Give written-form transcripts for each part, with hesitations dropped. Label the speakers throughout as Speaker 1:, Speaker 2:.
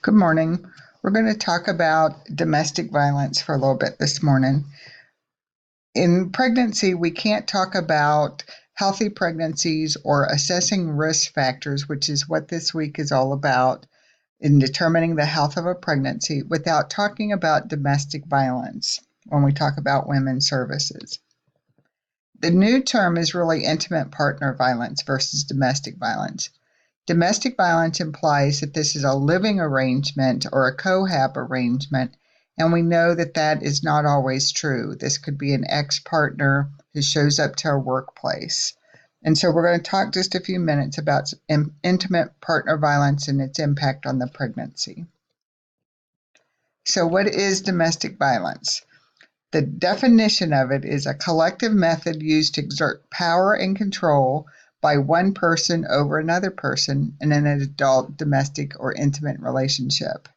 Speaker 1: Good morning. We're going to talk about domestic violence for a little bit this morning. In pregnancy, we can't talk about healthy pregnancies or assessing risk factors, which is what this week is all about in determining the health of a pregnancy, without talking about domestic violence when we talk about women's services. The new term is really intimate partner violence versus domestic violence. Domestic violence implies that this is a living arrangement or a cohab arrangement, and we know that that is not always true. This could be an ex-partner who shows up to our workplace. And so we're going to talk just a few minutes about intimate partner violence and its impact on the pregnancy. So what is domestic violence? The definition of it is a collective method used to exert power and control by one person over another person in an adult, domestic, or intimate relationship.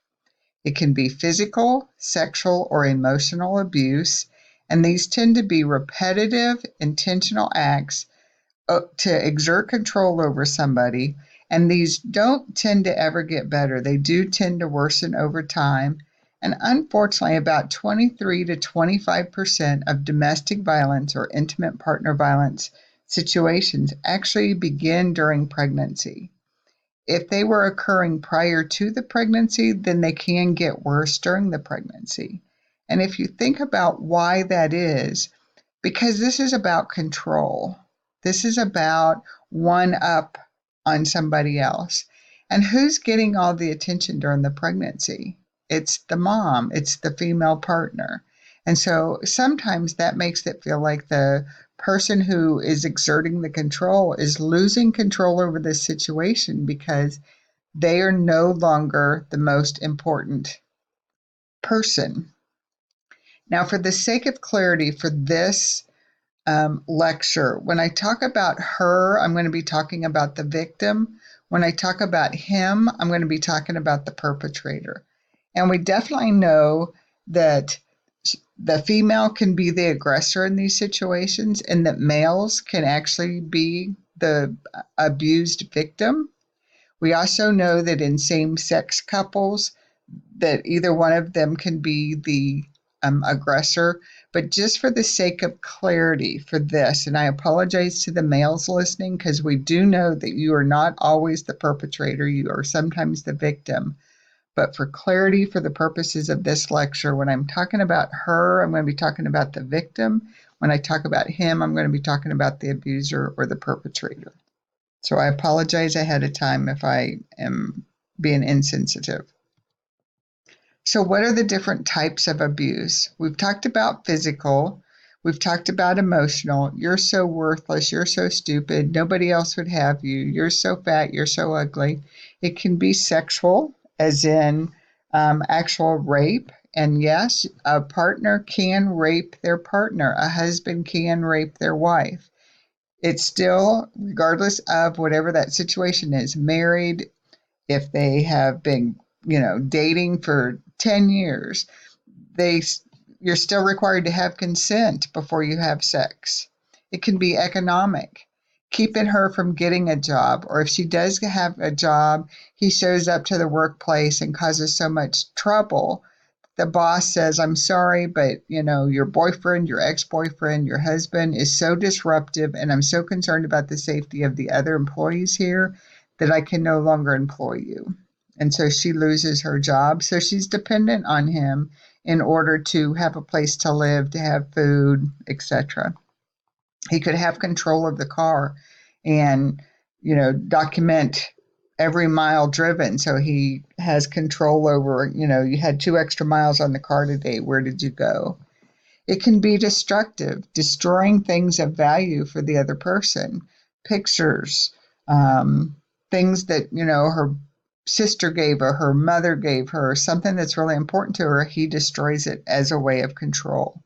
Speaker 1: It can be physical, sexual, or emotional abuse, and these tend to be repetitive, intentional acts to exert control over somebody, and these don't tend to ever get better. They do tend to worsen over time, and unfortunately, about 23 to 25% of domestic violence or intimate partner violence situations actually begin during pregnancy. If they were occurring prior to the pregnancy, then they can get worse during the pregnancy. And if you think about why that is, because this is about control. This is about one up on somebody else. And who's getting all the attention during the pregnancy? It's the mom, it's the female partner. And so sometimes that makes it feel like the person who is exerting the control is losing control over the situation because they are no longer the most important person. Now, for the sake of clarity for this lecture, when I talk about her, I'm going to be talking about the victim. When I talk about him, I'm going to be talking about the perpetrator. And we definitely know that the female can be the aggressor in these situations and that males can actually be the abused victim. We also know that in same-sex couples, that either one of them can be the aggressor. But just for the sake of clarity for this, and I apologize to the males listening because we do know that you are not always the perpetrator, you are sometimes the victim. But for clarity, for the purposes of this lecture, when I'm talking about her, I'm going to be talking about the victim. When I talk about him, I'm going to be talking about the abuser or the perpetrator. So I apologize ahead of time if I am being insensitive. So what are the different types of abuse? We've talked about physical. We've talked about emotional. You're so worthless. You're so stupid. Nobody else would have you. You're so fat. You're so ugly. It can be sexual, as in actual rape. And yes, a partner can rape their partner. A husband can rape their wife. It's still, regardless of whatever that situation is, married, if they have been, dating for 10 years, they you're still required to have consent before you have sex. It can be economic, keeping her from getting a job, or if she does have a job, he shows up to the workplace and causes so much trouble. The boss says, I'm sorry, but your boyfriend, your ex-boyfriend, your husband is so disruptive, and I'm so concerned about the safety of the other employees here that I can no longer employ you. And so she loses her job. So she's dependent on him in order to have a place to live, to have food, etc. He could have control of the car and, document every mile driven. So he has control over, you had 2 extra miles on the car today. Where did you go? It can be destructive, destroying things of value for the other person, pictures, things that, her sister gave her, her mother gave her, something that's really important to her, he destroys it as a way of control.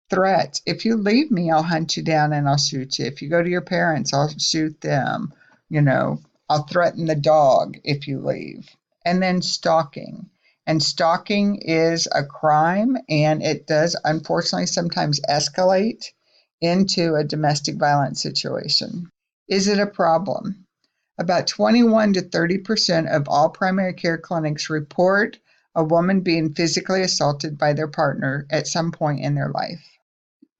Speaker 1: Threats. If you leave me, I'll hunt you down and I'll shoot you. If you go to your parents, I'll shoot them. I'll threaten the dog if you leave. And then stalking. And stalking is a crime, and it does unfortunately sometimes escalate into a domestic violence situation. Is it a problem? About 21 to 30% of all primary care clinics report a woman being physically assaulted by their partner at some point in their life.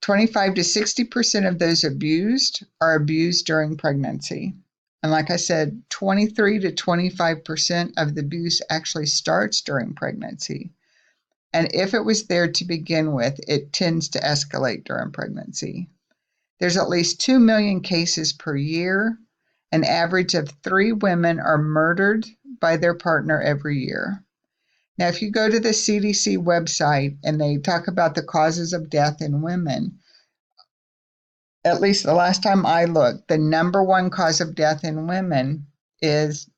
Speaker 1: 25 to 60% of those abused are abused during pregnancy. And like I said, 23 to 25% of the abuse actually starts during pregnancy. And if it was there to begin with, it tends to escalate during pregnancy. There's at least 2 million cases per year. An average of 3 women are murdered by their partner every year. Now, if you go to the CDC website and they talk about the causes of death in women, at least the last time I looked, the number one cause of death in women is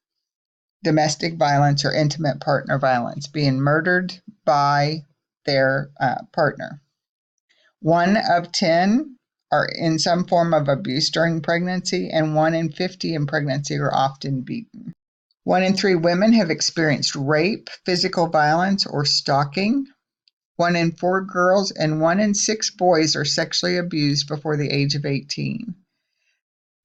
Speaker 1: domestic violence or intimate partner violence, being murdered by their partner. 1 of 10 are in some form of abuse during pregnancy, and 1 in 50 in pregnancy are often beaten. 1 in 3 women have experienced rape, physical violence, or stalking. 1 in 4 girls and 1 in 6 boys are sexually abused before the age of 18.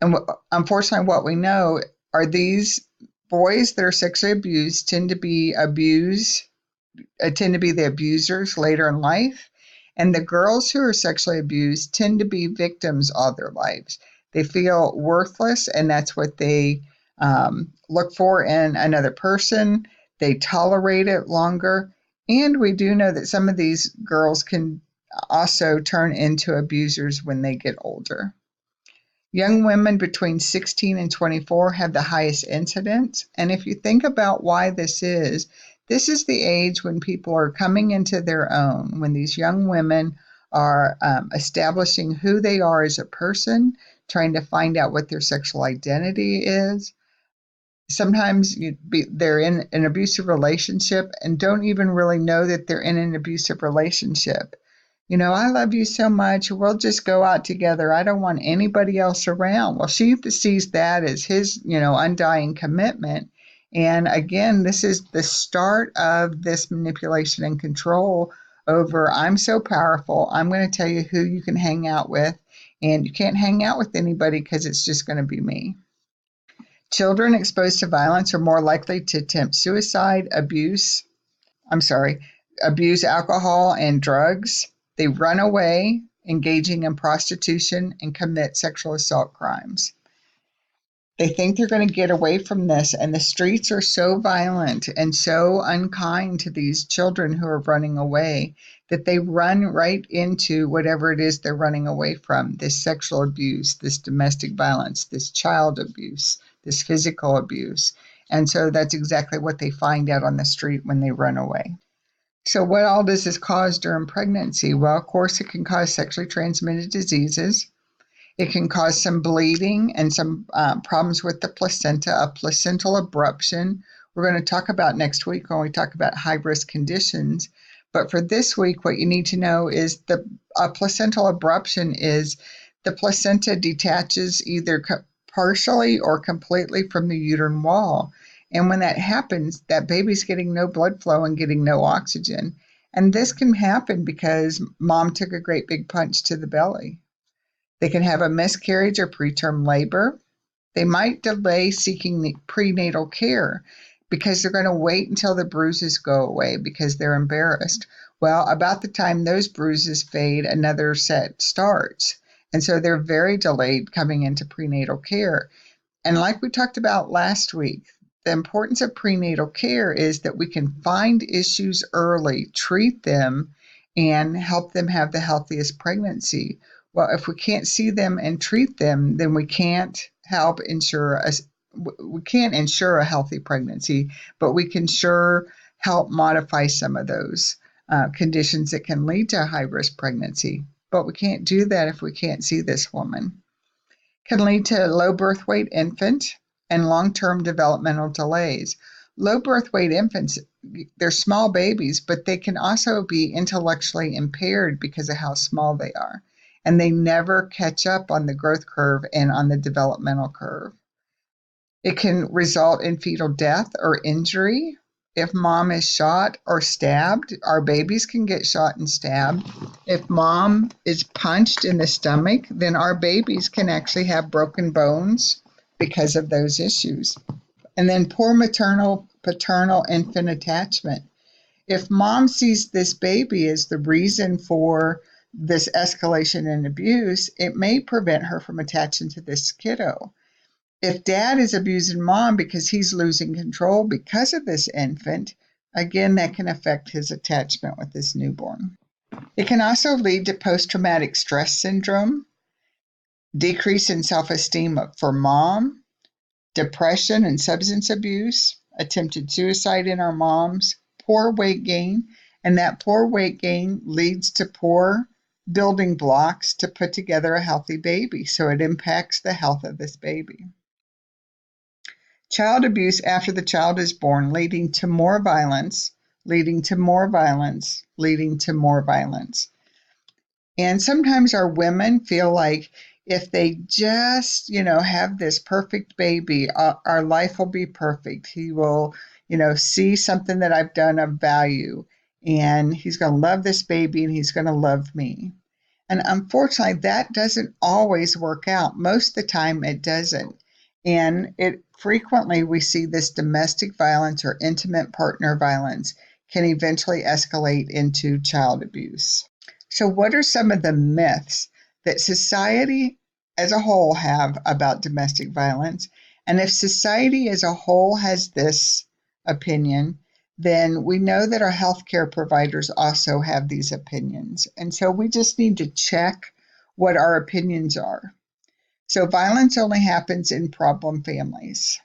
Speaker 1: And unfortunately, what we know are these boys that are sexually abused tend to be the abusers later in life. And the girls who are sexually abused tend to be victims all their lives. They feel worthless, and that's what they look for in another person. They tolerate it longer. And we do know that some of these girls can also turn into abusers when they get older. Young women between 16 and 24 have the highest incidence. And if you think about why this is the age when people are coming into their own, when these young women are establishing who they are as a person, trying to find out what their sexual identity is. Sometimes they're in an abusive relationship and don't even really know that they're in an abusive relationship. I love you so much. We'll just go out together. I don't want anybody else around. Well, she sees that as his, undying commitment. And again, this is the start of this manipulation and control over, I'm so powerful. I'm going to tell you who you can hang out with. And you can't hang out with anybody because it's just going to be me. Children exposed to violence are more likely to attempt suicide, abuse alcohol and drugs. They run away, engaging in prostitution, and commit sexual assault crimes. They think they're going to get away from this, and the streets are so violent and so unkind to these children who are running away that they run right into whatever it is they're running away from, this sexual abuse, this domestic violence, this child abuse, this physical abuse. And so that's exactly what they find out on the street when they run away. So what all does this cause during pregnancy? Well, of course, it can cause sexually transmitted diseases. It can cause some bleeding and some problems with the placenta, a placental abruption. We're going to talk about next week when we talk about high-risk conditions. But for this week, what you need to know is a placental abruption is the placenta detaches either partially or completely from the uterine wall. And when that happens, that baby's getting no blood flow and getting no oxygen. And this can happen because mom took a great big punch to the belly. They can have a miscarriage or preterm labor. They might delay seeking the prenatal care because they're going to wait until the bruises go away because they're embarrassed. Well, about the time those bruises fade, another set starts. And so they're very delayed coming into prenatal care. And like we talked about last week, the importance of prenatal care is that we can find issues early, treat them, and help them have the healthiest pregnancy. Well, if we can't see them and treat them, then we can't ensure a healthy pregnancy, but we can sure help modify some of those conditions that can lead to a high-risk pregnancy. But we can't do that if we can't see this woman. Can lead to low birth weight infant and long-term developmental delays. Low birth weight infants, they're small babies, but they can also be intellectually impaired because of how small they are. And they never catch up on the growth curve and on the developmental curve. It can result in fetal death or injury. If mom is shot or stabbed, our babies can get shot and stabbed. If mom is punched in the stomach, then our babies can actually have broken bones because of those issues. And then poor maternal, paternal, infant attachment. If mom sees this baby as the reason for this escalation in abuse, it may prevent her from attaching to this kiddo. If dad is abusing mom because he's losing control because of this infant, again, that can affect his attachment with this newborn. It can also lead to post-traumatic stress syndrome, decrease in self-esteem for mom, depression and substance abuse, attempted suicide in our moms, poor weight gain, and that poor weight gain leads to poor building blocks to put together a healthy baby. So it impacts the health of this baby. Child abuse after the child is born, leading to more violence, leading to more violence, leading to more violence. And sometimes our women feel like if they just, have this perfect baby, our life will be perfect. He will, see something that I've done of value, and he's going to love this baby and he's going to love me. And unfortunately, that doesn't always work out. Most of the time, it doesn't. And it frequently we see this domestic violence or intimate partner violence can eventually escalate into child abuse. So, what are some of the myths that society as a whole have about domestic violence? And if society as a whole has this opinion, then we know that our healthcare providers also have these opinions. And so we just need to check what our opinions are. So, violence only happens in problem families.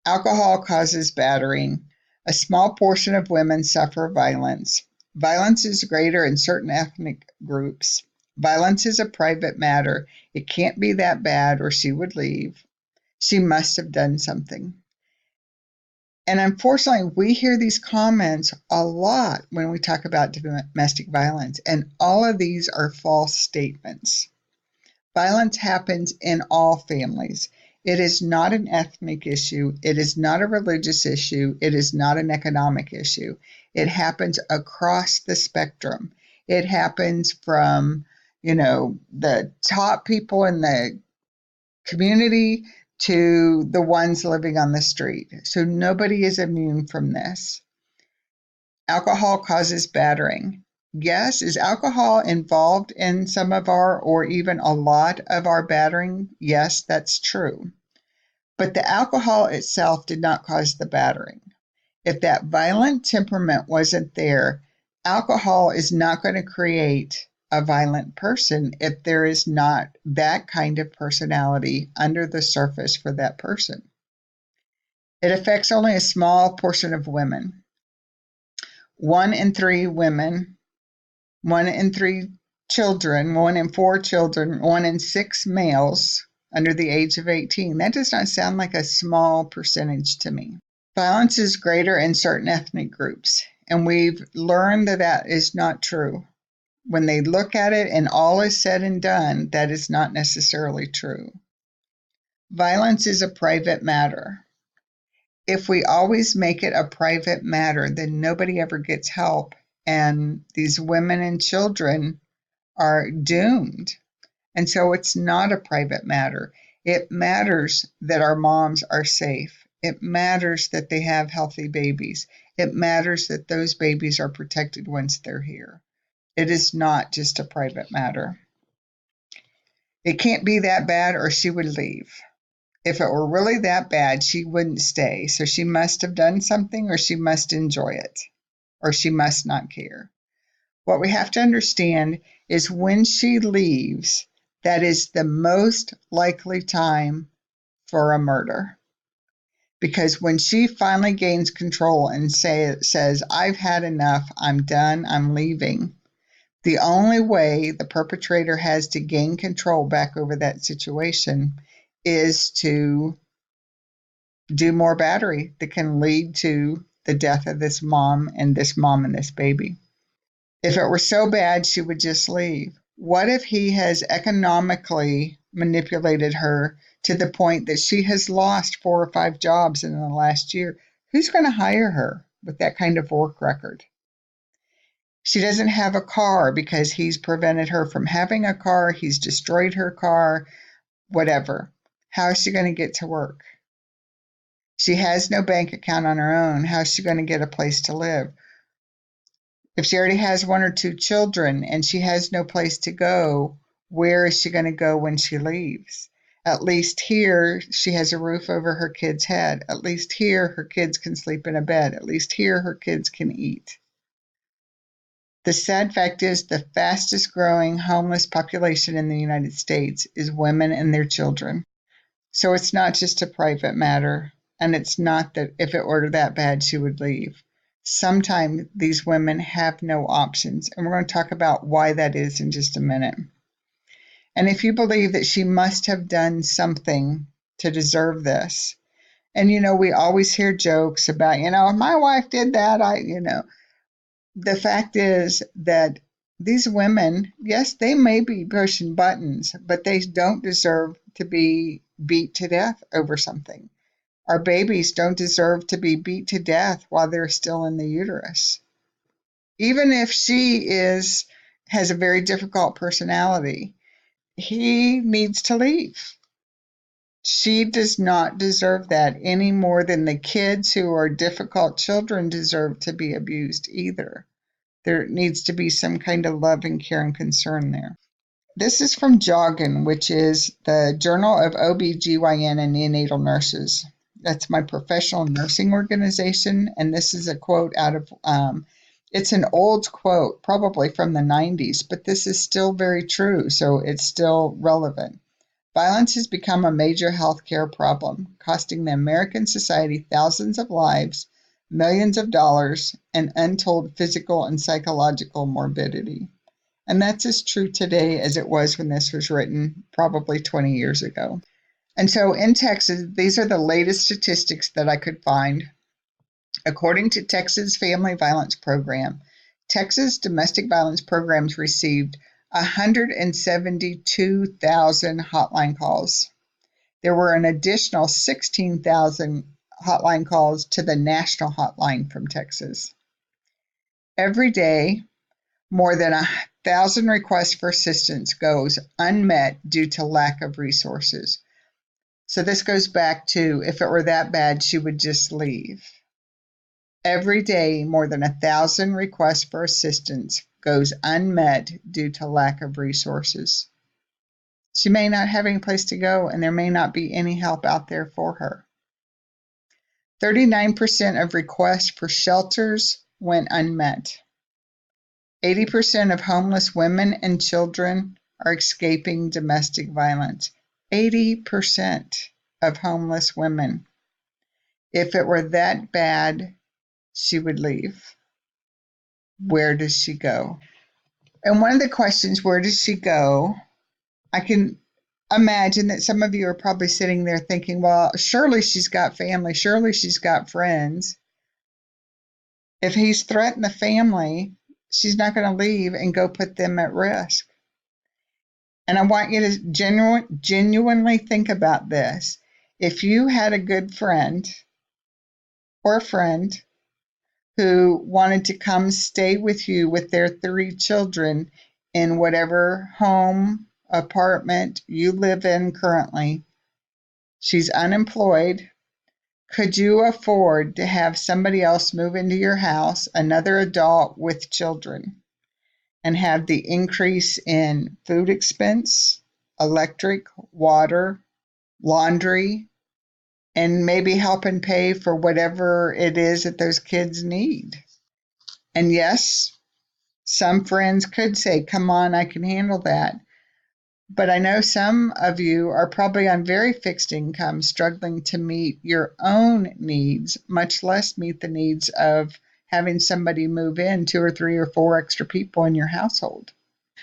Speaker 1: Alcohol causes battering. A small portion of women suffer violence. Violence is greater in certain ethnic groups. Violence is a private matter. It can't be that bad or she would leave. She must have done something. And unfortunately, we hear these comments a lot when we talk about domestic violence, and all of these are false statements. Violence happens in all families. It is not an ethnic issue. It is not a religious issue. It is not an economic issue. It happens across the spectrum. It happens from, the top people in the community to the ones living on the street. So nobody is immune from this. Alcohol causes battering. Yes, is alcohol involved in some of our, or even a lot of our battering? Yes, that's true. But the alcohol itself did not cause the battering. If that violent temperament wasn't there, alcohol is not going to create a violent person if there is not that kind of personality under the surface for that person. It affects only a small portion of women. 1 in 3 women, 1 in 3 children, 1 in 4 children, 1 in 6 males under the age of 18. That does not sound like a small percentage to me. Violence is greater in certain ethnic groups, and we've learned that that is not true. When they look at it and all is said and done, that is not necessarily true. Violence is a private matter. If we always make it a private matter, then nobody ever gets help, and these women and children are doomed. And so it's not a private matter. It matters that our moms are safe. It matters that they have healthy babies. It matters that those babies are protected once they're here. It is not just a private matter. It can't be that bad or she would leave. If it were really that bad, she wouldn't stay. So she must have done something, or she must enjoy it, or she must not care. What we have to understand is when she leaves, that is the most likely time for a murder. Because when she finally gains control and says, I've had enough, I'm done, I'm leaving, the only way the perpetrator has to gain control back over that situation is to do more battery that can lead to the death of this mom and this baby. If it were so bad, she would just leave. What if he has economically manipulated her to the point that she has lost 4 or 5 jobs in the last year? Who's going to hire her with that kind of work record? She doesn't have a car because he's prevented her from having a car. He's destroyed her car, whatever. How is she going to get to work? She has no bank account on her own. How is she going to get a place to live? If she already has one or two children and she has no place to go, where is she going to go when she leaves? At least here, she has a roof over her kid's head. At least here, her kids can sleep in a bed. At least here, her kids can eat. The sad fact is the fastest growing homeless population in the United States is women and their children. So it's not just a private matter, and it's not that if it were that bad, she would leave. Sometimes these women have no options, and we're going to talk about why that is in just a minute. And if you believe that she must have done something to deserve this, and we always hear jokes about, my wife did that, the fact is that these women, yes, they may be pushing buttons, but they don't deserve to be beat to death over something. Our babies don't deserve to be beat to death while they're still in the uterus. Even if has a very difficult personality, he needs to leave. She does not deserve that any more than the kids who are difficult children deserve to be abused either. There needs to be some kind of love and care and concern there. This is from JOGN, which is the Journal of OBGYN and Neonatal Nurses. That's my professional nursing organization, and this is a quote out of, it's an old quote, probably from the 90s, but this is still very true, so it's still relevant. Violence has become a major healthcare problem, costing the American society thousands of lives, millions of dollars, and untold physical and psychological morbidity. And that's as true today as it was when this was written, probably 20 years ago. And so in Texas, these are the latest statistics that I could find. According to Texas Family Violence Program, Texas domestic violence programs received 172,000 hotline calls. There were an additional 16,000 hotline calls to the national hotline from Texas. Every day, more than 1,000 requests for assistance goes unmet due to lack of resources. So this goes back to if it were that bad, she would just leave. Every day, more than 1,000 requests for assistance goes unmet due to lack of resources. She may not have any place to go, and there may not be any help out there for her. 39% of requests for shelters went unmet. 80% of homeless women and children are escaping domestic violence. 80% of homeless women. If it were that bad, she would leave. Where does she go? And one of the questions, where does she go? I can imagine that some of you are probably sitting there thinking, well, surely she's got family, surely she's got friends. If he's threatened the family, she's not going to leave and go put them at risk. And I want you to genuinely think about this. If you had a good friend or a friend who wanted to come stay with you with their 3 children in whatever home, apartment you live in currently, she's unemployed. Could you afford to have somebody else move into your house, another adult with children, and have the increase in food expense, electric, water, laundry, and maybe help and pay for whatever it is that those kids need? And yes, some friends could say, come on, I can handle that. But I know some of you are probably on very fixed income, struggling to meet your own needs, much less meet the needs of having somebody move in, 2 or 3 or 4 extra people in your household.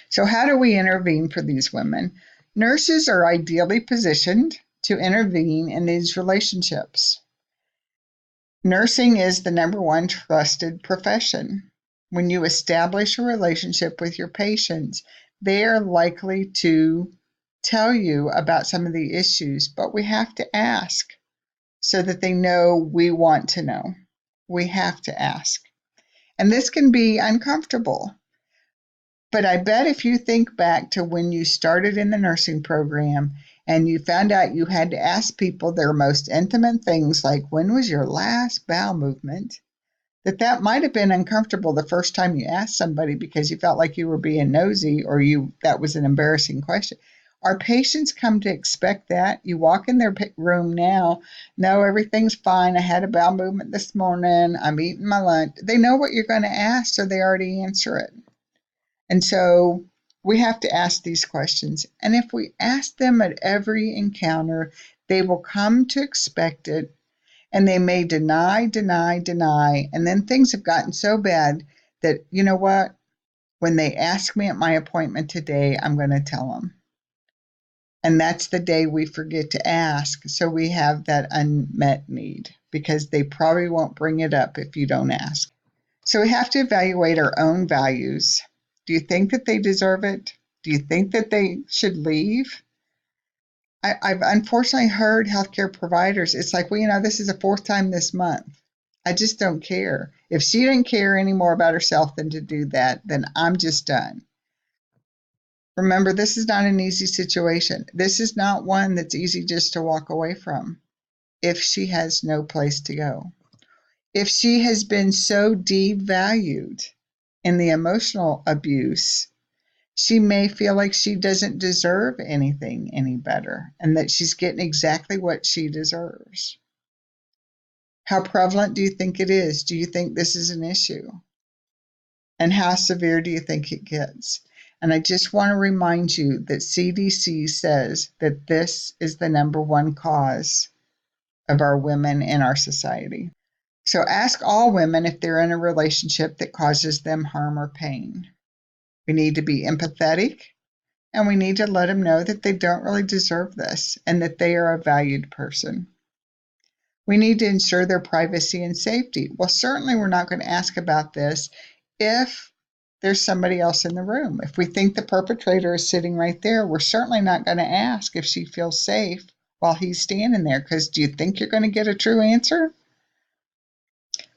Speaker 1: So how do we intervene for these women? Nurses are ideally positioned to intervene in these relationships. Nursing is the number one trusted profession. When you establish a relationship with your patients, they are likely to tell you about some of the issues, but we have to ask so that they know we want to know. We have to ask. And this can be uncomfortable. But I bet if you think back to when you started in the nursing program and you found out you had to ask people their most intimate things, like when was your last bowel movement, that might have been uncomfortable the first time you asked somebody because you felt like you were being nosy or you that was an embarrassing question. Our patients come to expect that. You walk in their room now, no, everything's fine. I had a bowel movement this morning. I'm eating my lunch. They know what you're going to ask, so they already answer it. And so we have to ask these questions. And if we ask them at every encounter, they will come to expect it, and they may deny, deny, deny. And then things have gotten so bad that, you know what? When they ask me at my appointment today, I'm going to tell them. And that's the day we forget to ask. So we have that unmet need because they probably won't bring it up if you don't ask. So we have to evaluate our own values. Do you think that they deserve it? Do you think that they should leave? I've unfortunately heard healthcare providers, it's like, well, this is the fourth time this month. I just don't care. If she didn't care any more about herself than to do that, then I'm just done. Remember, this is not an easy situation. This is not one that's easy just to walk away from if she has no place to go. If she has been so devalued in the emotional abuse, she may feel like she doesn't deserve anything any better and that she's getting exactly what she deserves. How prevalent do you think it is? Do you think this is an issue? And how severe do you think it gets? And I just want to remind you that CDC says that this is the number one cause of our women in our society. So ask all women if they're in a relationship that causes them harm or pain. We need to be empathetic, and we need to let them know that they don't really deserve this and that they are a valued person. We need to ensure their privacy and safety. Well, certainly we're not going to ask about this if there's somebody else in the room. If we think the perpetrator is sitting right there, we're certainly not going to ask if she feels safe while he's standing there, because do you think you're going to get a true answer?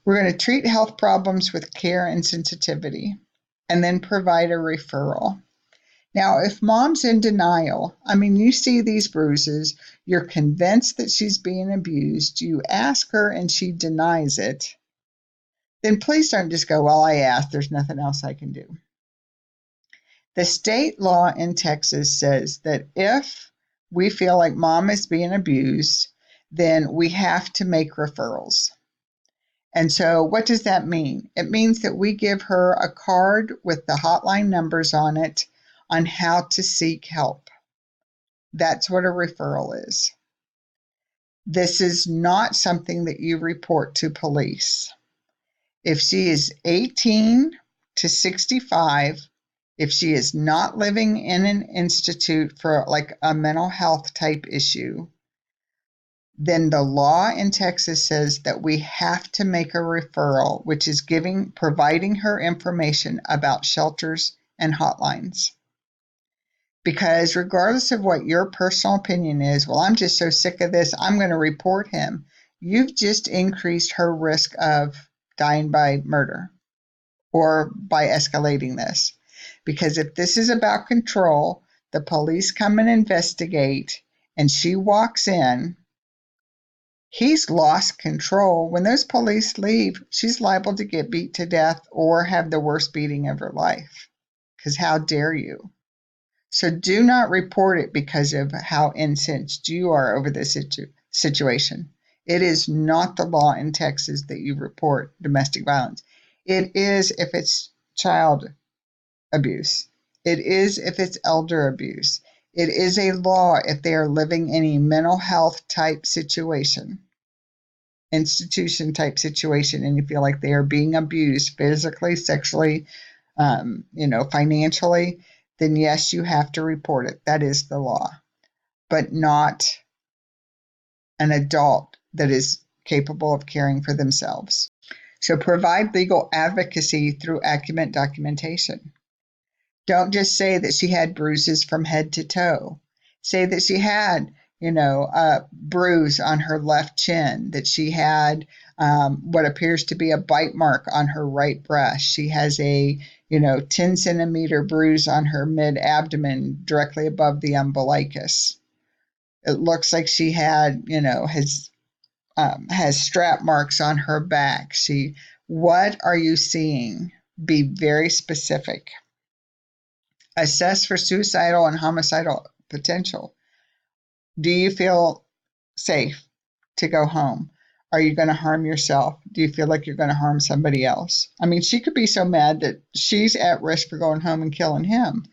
Speaker 1: We're going to treat health problems with care and sensitivity and then provide a referral. Now, if mom's in denial, you see these bruises, you're convinced that she's being abused, you ask her and she denies it, then please don't just go, well, I asked, there's nothing else I can do. The state law in Texas says that if we feel like mom is being abused, then we have to make referrals. And so what does that mean? It means that we give her a card with the hotline numbers on it on how to seek help. That's what a referral is. This is not something that you report to police. If she is 18 to 65, if she is not living in an institute for like a mental health type issue, then the law in Texas says that we have to make a referral, which is providing her information about shelters and hotlines. Because regardless of what your personal opinion is, well, I'm just so sick of this, I'm going to report him. You've just increased her risk of dying by murder or by escalating this. Because if this is about control, the police come and investigate, and she walks in, he's lost control. When those police leave, she's liable to get beat to death or have the worst beating of her life. Because how dare you? So do not report it because of how incensed you are over this situation. It is not the law in Texas that you report domestic violence. It is if it's child abuse. It is if it's elder abuse. It is a law if they are living in a mental health type situation, institution type situation, and you feel like they are being abused physically, sexually, financially, then yes, you have to report it. That is the law, but not an adult that is capable of caring for themselves. So provide legal advocacy through accurate documentation. Don't just say that she had bruises from head to toe. Say that she had, a bruise on her left chin, that she had what appears to be a bite mark on her right breast. She has a 10 centimeter bruise on her mid abdomen directly above the umbilicus. It looks like she has strap marks on her back. What are you seeing? Be very specific. Assess for suicidal and homicidal potential. Do you feel safe to go home? Are you going to harm yourself? Do you feel like you're going to harm somebody else? I mean, she could be so mad that she's at risk for going home and killing him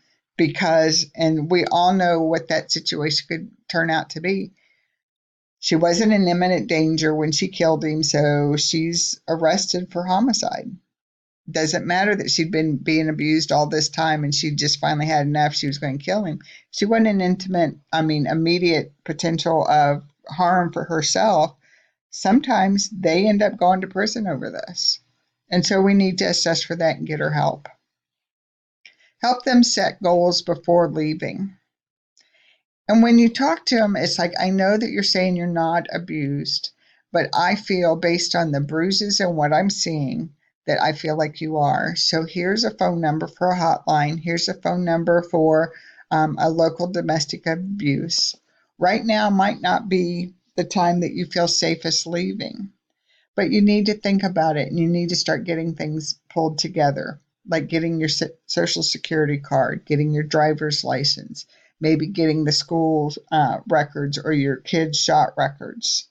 Speaker 1: and we all know what that situation could turn out to be. She wasn't in imminent danger when she killed him, so she's arrested for homicide. Doesn't matter that she'd been being abused all this time and she just finally had enough. She was going to kill him. She wasn't in immediate potential of harm for herself. Sometimes they end up going to prison over this. And so we need to assess for that and get her help. Help them set goals before leaving. And when you talk to them, it's like, I know that you're saying you're not abused, but I feel based on the bruises and what I'm seeing that I feel like you are. So here's a phone number for a hotline. Here's a phone number for a local domestic abuse. Right now might not be the time that you feel safest leaving, but you need to think about it and you need to start getting things pulled together, like getting your social security card, getting your driver's license, maybe getting the school records or your kids' shot records,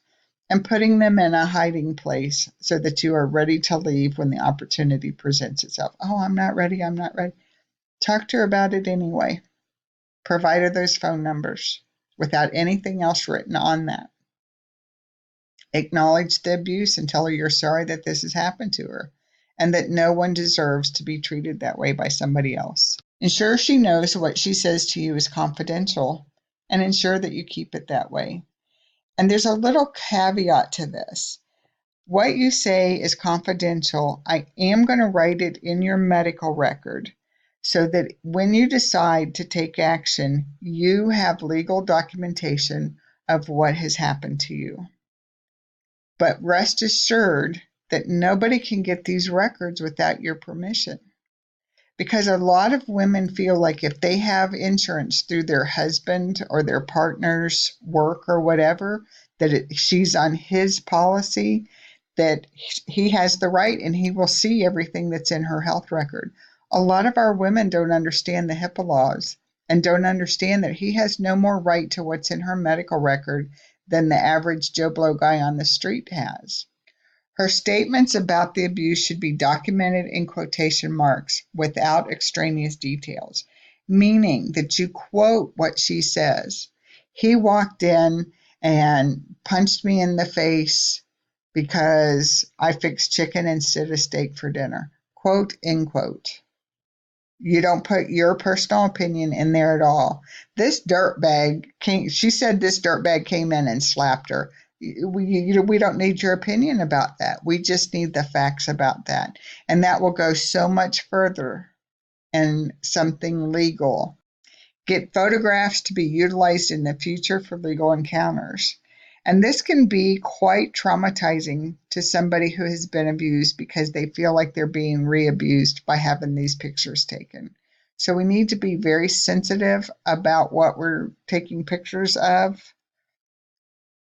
Speaker 1: and putting them in a hiding place so that you are ready to leave when the opportunity presents itself. Oh, I'm not ready. I'm not ready. Talk to her about it anyway. Provide her those phone numbers without anything else written on that. Acknowledge the abuse and tell her you're sorry that this has happened to her and that no one deserves to be treated that way by somebody else. Ensure she knows what she says to you is confidential and ensure that you keep it that way. And there's a little caveat to this. What you say is confidential. I am going to write it in your medical record so that when you decide to take action, you have legal documentation of what has happened to you. But rest assured that nobody can get these records without your permission. Because a lot of women feel like if they have insurance through their husband or their partner's work or whatever, that she's on his policy, that he has the right and he will see everything that's in her health record. A lot of our women don't understand the HIPAA laws and don't understand that he has no more right to what's in her medical record than the average Joe Blow guy on the street has. Her statements about the abuse should be documented in quotation marks without extraneous details, meaning that you quote what she says. He walked in and punched me in the face because I fixed chicken instead of steak for dinner. Quote, end quote. You don't put your personal opinion in there at all. This dirtbag she said this dirtbag came in and slapped her. We don't need your opinion about that. We just need the facts about that. And that will go so much further in something legal. Get photographs to be utilized in the future for legal encounters. And this can be quite traumatizing to somebody who has been abused because they feel like they're being re-abused by having these pictures taken. So we need to be very sensitive about what we're taking pictures of.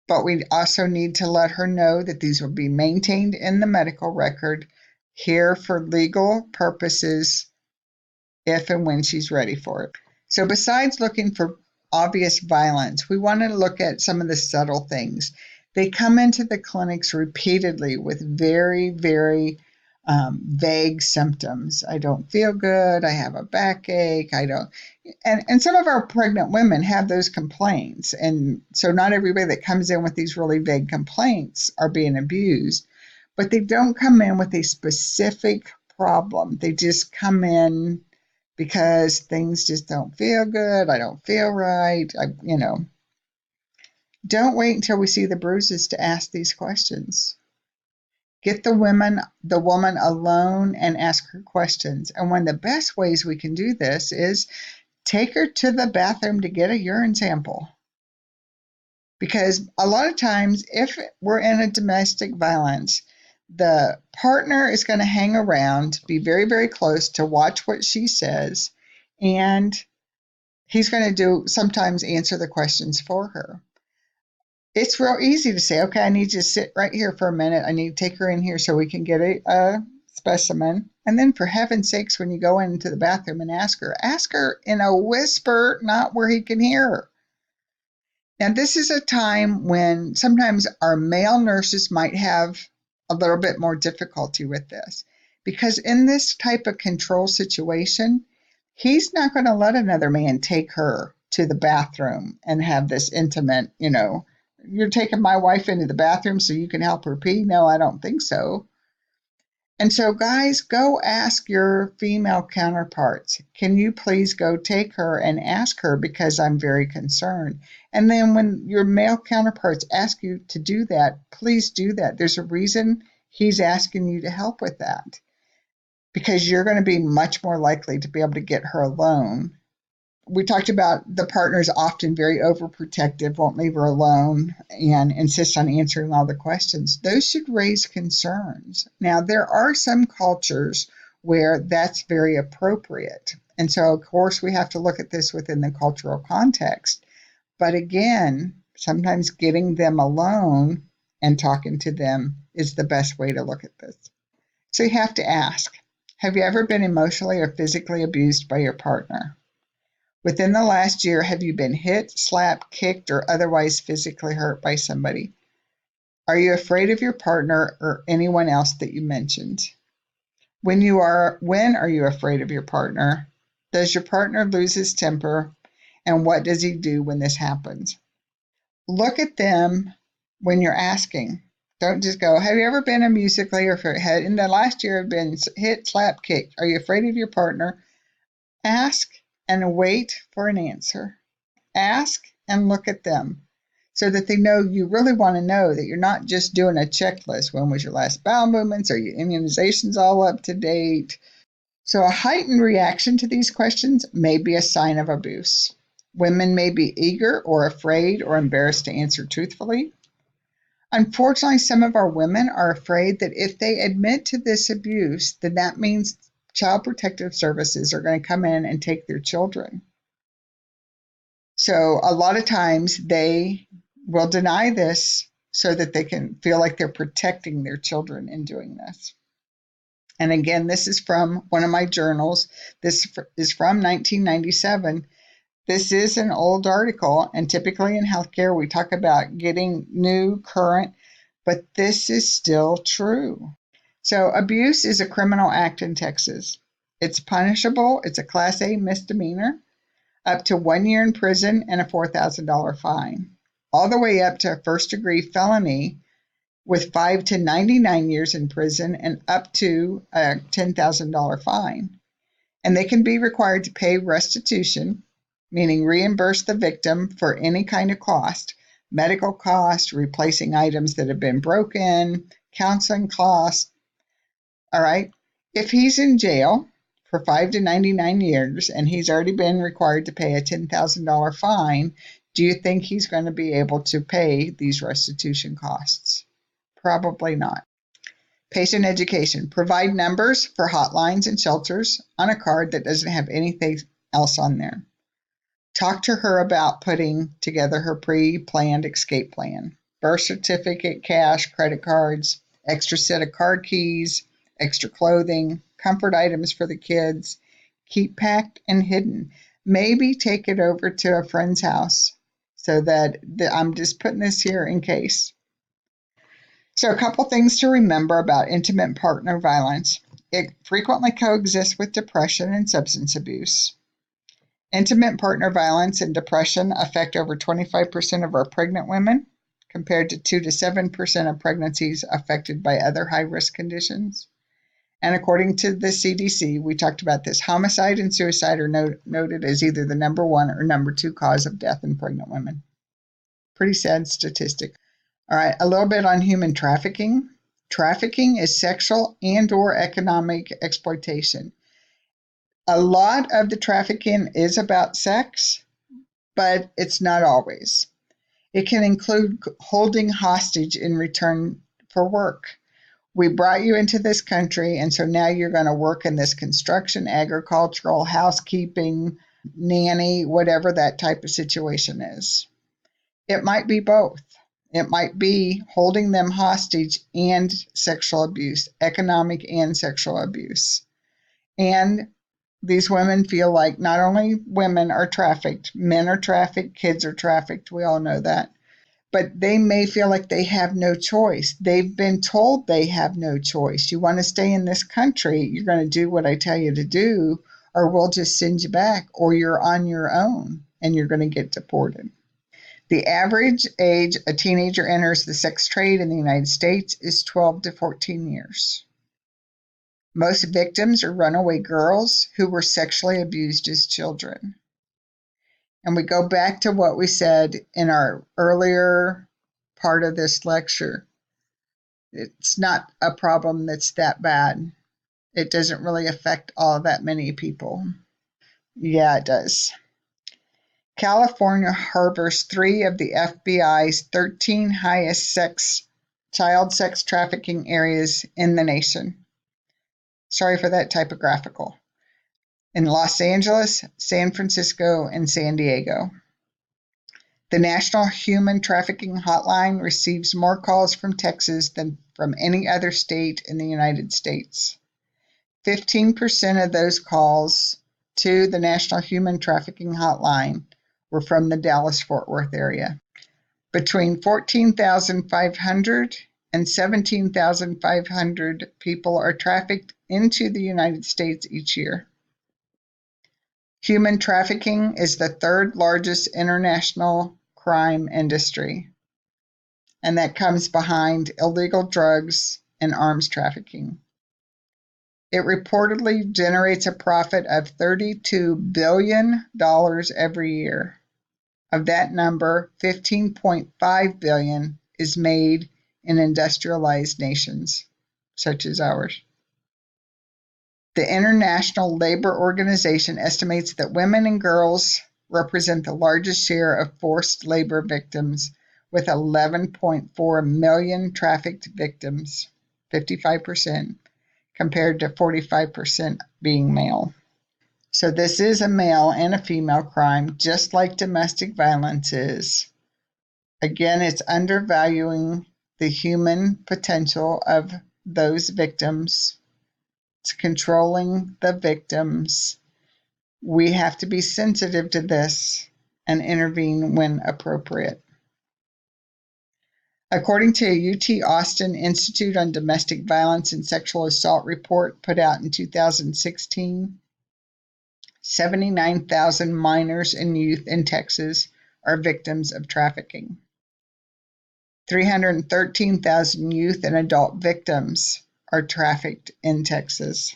Speaker 1: But we also need to let her know that these will be maintained in the medical record here for legal purposes if and when she's ready for it. So besides looking for obvious violence, we want to look at some of the subtle things. They come into the clinics repeatedly with very, very vague symptoms. I don't feel good. I have a backache. And some of our pregnant women have those complaints. And so not everybody that comes in with these really vague complaints are being abused, but they don't come in with a specific problem. They just come in because things just don't feel good. I don't feel right. Don't wait until we see the bruises to ask these questions. Get the woman alone and ask her questions. And one of the best ways we can do this is take her to the bathroom to get a urine sample. Because a lot of times, if we're in a domestic violence, The partner is going to hang around, be very, very close to watch what she says, and he's going to sometimes answer the questions for her. It's real easy to say, okay, I need you to sit right here for a minute. I need to take her in here so we can get a specimen. And then for heaven's sakes, when you go into the bathroom and ask her in a whisper, not where he can hear her. Now, this is a time when sometimes our male nurses might have a little bit more difficulty with this, because in this type of control situation, he's not going to let another man take her to the bathroom and have this intimate, you're taking my wife into the bathroom so you can help her pee. No, I don't think so. And so, guys, go ask your female counterparts, can you please go take her and ask her, because I'm very concerned. And then when your male counterparts ask you to do that, please do that. There's a reason he's asking you to help with that, because you're going to be much more likely to be able to get her alone. We talked about the partner's often very overprotective, won't leave her alone, and insist on answering all the questions. Those should raise concerns. Now, there are some cultures where that's very appropriate. And so, of course, we have to look at this within the cultural context. But again, sometimes getting them alone and talking to them is the best way to look at this. So you have to ask, have you ever been emotionally or physically abused by your partner? Within the last year, have you been hit, slapped, kicked, or otherwise physically hurt by somebody? Are you afraid of your partner or anyone else that you mentioned? When are you afraid of your partner? Does your partner lose his temper? And what does he do when this happens? Look at them when you're asking. Don't just go, have you ever been musically or in the last year have been hit, slapped, kicked? Are you afraid of your partner? Ask and wait for an answer. Ask and look at them so that they know you really want to know, that you're not just doing a checklist. When was your last bowel movements? Are your immunizations all up to date? So a heightened reaction to these questions may be a sign of abuse. Women may be eager or afraid or embarrassed to answer truthfully. Unfortunately, some of our women are afraid that if they admit to this abuse, then that means Child Protective Services are going to come in and take their children. So a lot of times they will deny this so that they can feel like they're protecting their children in doing this. And again, this is from one of my journals. This is from 1997. This is an old article, and typically in healthcare, we talk about getting new, current, but this is still true. So abuse is a criminal act in Texas. It's punishable. It's a Class A misdemeanor, up to 1 year in prison and a $4,000 fine, all the way up to a first-degree felony with 5 to 99 years in prison and up to a $10,000 fine. And they can be required to pay restitution, meaning reimburse the victim for any kind of cost, medical cost, replacing items that have been broken, counseling costs. All right. If he's in jail for 5 to 99 years and he's already been required to pay a $10,000 fine, do you think he's going to be able to pay these restitution costs? Probably not. Patient education. Provide numbers for hotlines and shelters on a card that doesn't have anything else on there. Talk to her about putting together her pre-planned escape plan. Birth certificate, cash, credit cards, extra set of car keys, extra clothing, comfort items for the kids. Keep packed and hidden. Maybe take it over to a friend's house so that I'm just putting this here in case. So a couple things to remember about intimate partner violence. It frequently coexists with depression and substance abuse. Intimate partner violence and depression affect over 25% of our pregnant women, compared to 2 to 7% of pregnancies affected by other high-risk conditions. And according to the CDC, we talked about this, homicide and suicide are noted as either the number 1 or number 2 cause of death in pregnant women. Pretty sad statistic. All right, a little bit on human trafficking. Trafficking is sexual and/or economic exploitation. A lot of the trafficking is about sex, but it's not always. It can include holding hostage in return for work, We brought you into this country, and so now you're going to work in this construction, agricultural, housekeeping, nanny, whatever that type of situation is. It might be both. It might be holding them hostage and sexual abuse, economic and sexual abuse. And these women feel like not only women are trafficked, men are trafficked, kids are trafficked. We all know that. But they may feel like they have no choice. They've been told they have no choice. You want to stay in this country, you're going to do what I tell you to do, or we'll just send you back, or you're on your own and you're going to get deported. The average age a teenager enters the sex trade in the United States is 12 to 14 years. Most victims are runaway girls who were sexually abused as children. And we go back to what we said in our earlier part of this lecture. It's not a problem that's that bad. It doesn't really affect all that many people. Yeah, it does. California harbors 3 of the FBI's 13 highest child sex trafficking areas in the nation. Sorry for that typographical. In Los Angeles, San Francisco, and San Diego. The National Human Trafficking Hotline receives more calls from Texas than from any other state in the United States. 15% of those calls to the National Human Trafficking Hotline were from the Dallas-Fort Worth area. Between 14,500 and 17,500 people are trafficked into the United States each year. Human trafficking is the 3rd largest international crime industry, and that comes behind illegal drugs and arms trafficking. It reportedly generates a profit of $32 billion every year. Of that number, $15.5 billion is made in industrialized nations, such as ours. The International Labor Organization estimates that women and girls represent the largest share of forced labor victims, with 11.4 million trafficked victims, 55%, compared to 45% being male. So this is a male and a female crime, just like domestic violence is. Again, it's undervaluing the human potential of those victims. It's controlling the victims. We have to be sensitive to this and intervene when appropriate. According to a UT Austin Institute on Domestic Violence and Sexual Assault report put out in 2016, 79,000 minors and youth in Texas are victims of trafficking. 313,000 youth and adult victims are trafficked in Texas.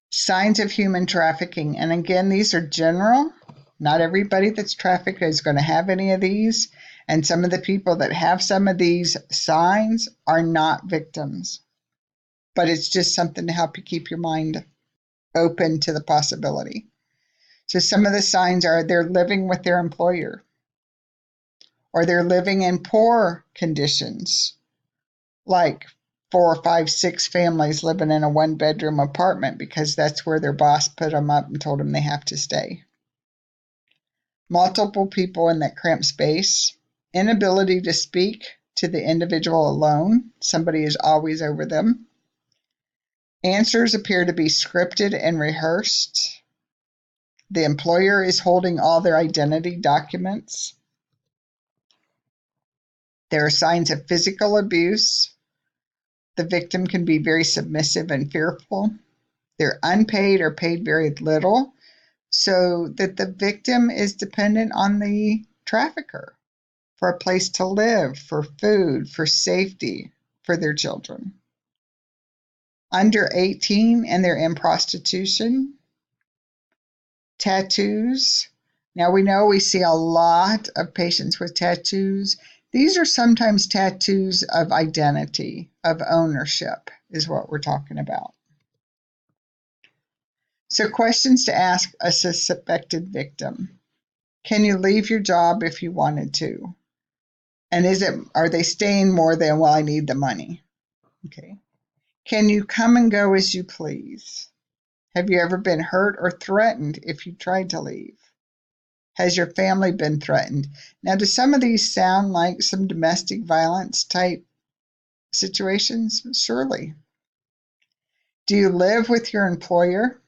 Speaker 1: Signs of human trafficking, and again, these are general. Not everybody that's trafficked is going to have any of these, and some of the people that have some of these signs are not victims. But it's just something to help you keep your mind open to the possibility. So some of the signs are they're living with their employer, or they're living in poor conditions, like 4, 5, 6 families living in a 1-bedroom apartment because that's where their boss put them up and told them they have to stay. Multiple people in that cramped space, inability to speak to the individual alone, somebody is always over them. Answers appear to be scripted and rehearsed. The employer is holding all their identity documents. There are signs of physical abuse. The victim can be very submissive and fearful. They're unpaid or paid very little, so that the victim is dependent on the trafficker for a place to live, for food, for safety, for their children. Under 18 and they're in prostitution. Tattoos. Now we see a lot of patients with tattoos. These are sometimes tattoos of identity, of ownership, is what we're talking about. So questions to ask a suspected victim. Can you leave your job if you wanted to? And are they staying more than, well, I need the money? Okay. Can you come and go as you please? Have you ever been hurt or threatened if you tried to leave? Has your family been threatened? Now, do some of these sound like some domestic violence type situations? Surely. Do you live with your employer?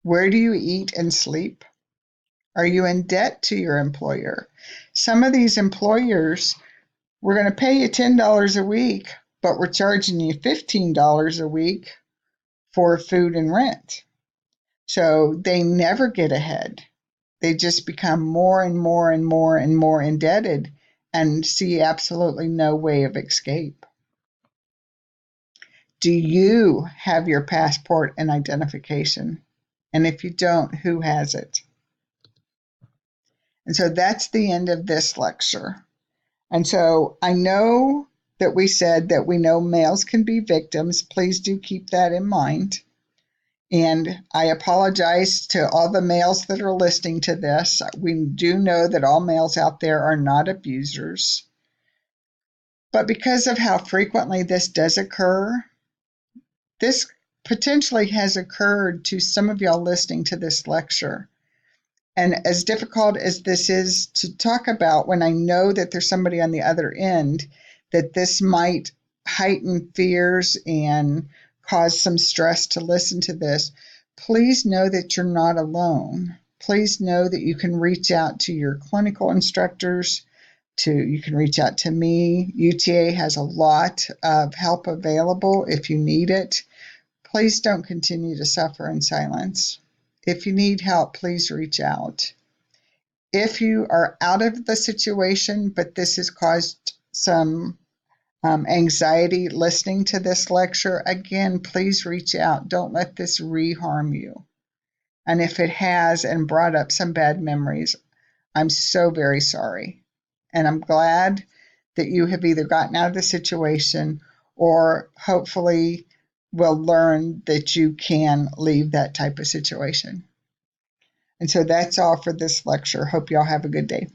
Speaker 1: Where do you eat and sleep? Are you in debt to your employer? Some of these employers, we're going to pay you $10 a week, but we're charging you $15 a week for food and rent. So they never get ahead. They just become more and more and more and more indebted and see absolutely no way of escape. Do you have your passport and identification? And if you don't, who has it? And so that's the end of this lecture. And so I know that we said that we know males can be victims. Please do keep that in mind. And I apologize to all the males that are listening to this. We do know that all males out there are not abusers. But because of how frequently this does occur, this potentially has occurred to some of y'all listening to this lecture. And as difficult as this is to talk about, when I know that there's somebody on the other end, that this might heighten fears and cause some stress to listen to this, please know that you're not alone. Please know that you can reach out to your clinical instructors, you can reach out to me. UTA has a lot of help available if you need it. Please don't continue to suffer in silence. If you need help, please reach out. If you are out of the situation, but this has caused some anxiety listening to this lecture, again, please reach out. Don't let this reharm you. And if it has and brought up some bad memories, I'm so very sorry. And I'm glad that you have either gotten out of the situation or hopefully will learn that you can leave that type of situation. And so that's all for this lecture. Hope y'all have a good day.